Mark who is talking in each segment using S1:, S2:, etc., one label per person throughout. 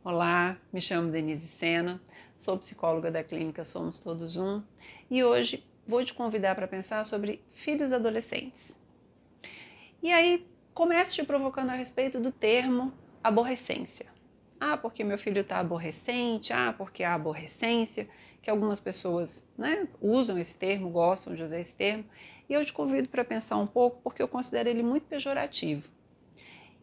S1: Olá, me chamo Denise Sena, sou psicóloga da clínica Somos Todos Um e hoje vou te convidar para pensar sobre filhos adolescentes. E aí, começo te provocando a respeito do termo aborrecência. Ah, porque meu filho está aborrecente, porque a aborrecência, que algumas pessoas usam esse termo, gostam de usar esse termo, e eu te convido para pensar um pouco porque eu considero ele muito pejorativo.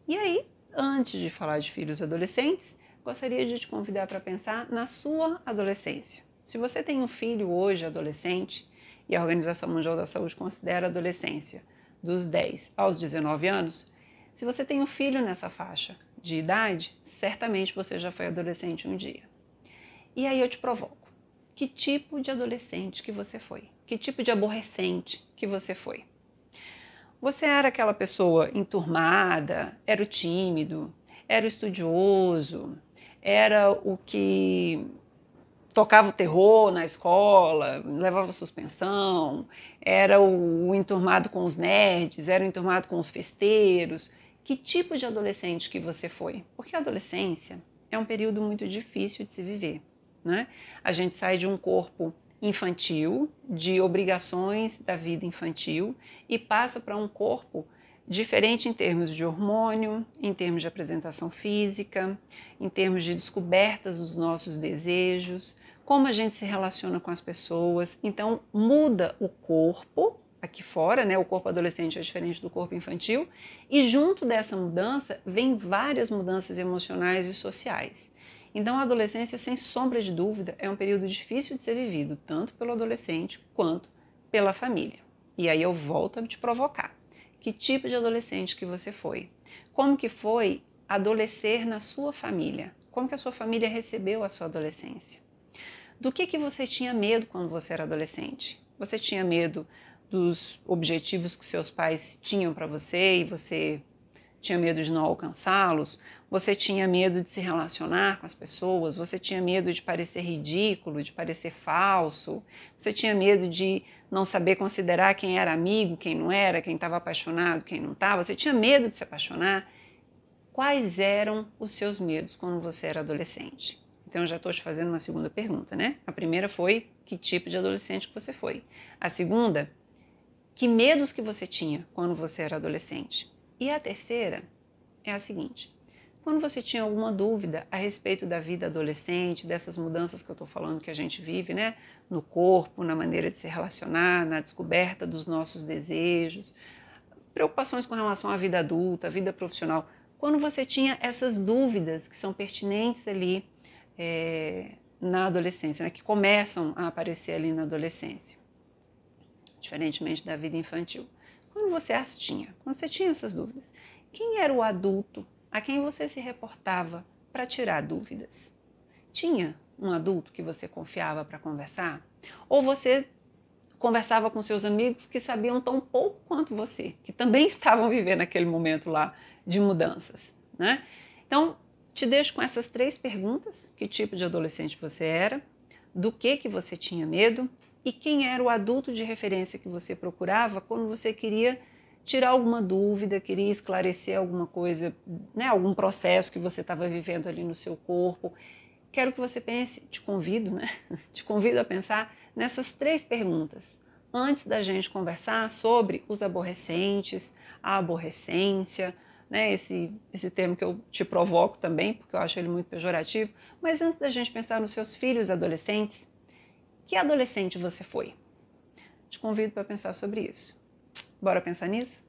S1: E aí, antes de falar de filhos adolescentes, gostaria de te convidar para pensar na sua adolescência. Se você tem um filho hoje adolescente, e a Organização Mundial da Saúde considera a adolescência dos 10 aos 19 anos, se você tem um filho nessa faixa de idade, certamente você já foi adolescente um dia. E aí eu te provoco. Que tipo de adolescente que você foi? Que tipo de aborrecente que você foi? Você era aquela pessoa enturmada, era o tímido, era o estudioso, era o que tocava o terror na escola, levava suspensão, era o enturmado com os nerds, era o enturmado com os festeiros. Que tipo de adolescente que você foi? Porque a adolescência é um período muito difícil de se viver, né? A gente sai de um corpo infantil, de obrigações da vida infantil e passa para um corpo diferente em termos de hormônio, em termos de apresentação física, em termos de descobertas dos nossos desejos, como a gente se relaciona com as pessoas. Então muda o corpo aqui fora, né? O corpo adolescente é diferente do corpo infantil, e junto dessa mudança vem várias mudanças emocionais e sociais. Então a adolescência, sem sombra de dúvida, é um período difícil de ser vivido, tanto pelo adolescente quanto pela família. E aí eu volto a te provocar. Que tipo de adolescente que você foi? Como que foi adolescer na sua família? Como que a sua família recebeu a sua adolescência? Do que você tinha medo quando você era adolescente? Você tinha medo dos objetivos que seus pais tinham para você e você tinha medo de não alcançá-los? Você tinha medo de se relacionar com as pessoas? Você tinha medo de parecer ridículo, de parecer falso? Você tinha medo de não saber considerar quem era amigo, quem não era, quem estava apaixonado, quem não estava? Você tinha medo de se apaixonar? Quais eram os seus medos quando você era adolescente? Então, eu já estou te fazendo uma segunda pergunta, né? A primeira foi, que tipo de adolescente que você foi? A segunda, que medos que você tinha quando você era adolescente? E a terceira é a seguinte: quando você tinha alguma dúvida a respeito da vida adolescente, dessas mudanças que eu estou falando que a gente vive, né? No corpo, na maneira de se relacionar, na descoberta dos nossos desejos, preocupações com relação à vida adulta, à vida profissional, quando você tinha essas dúvidas que são pertinentes ali na adolescência, né? Que começam a aparecer ali na adolescência, diferentemente da vida infantil. Quando você as tinha, quando você tinha essas dúvidas, quem era o adulto a quem você se reportava para tirar dúvidas? Tinha um adulto que você confiava para conversar? Ou você conversava com seus amigos que sabiam tão pouco quanto você, que também estavam vivendo aquele momento lá de mudanças, né? Então, te deixo com essas 3 perguntas: que tipo de adolescente você era, do que você tinha medo e quem era o adulto de referência que você procurava quando você queria tirar alguma dúvida, queria esclarecer alguma coisa, né, algum processo que você estava vivendo ali no seu corpo. Quero que você pense, te convido, né? Te convido a pensar nessas 3 perguntas antes da gente conversar sobre os aborrecentes, a aborrecência, né? Esse termo que eu te provoco também, porque eu acho ele muito pejorativo. Mas antes da gente pensar nos seus filhos adolescentes, que adolescente você foi? Te convido para pensar sobre isso. Bora pensar nisso?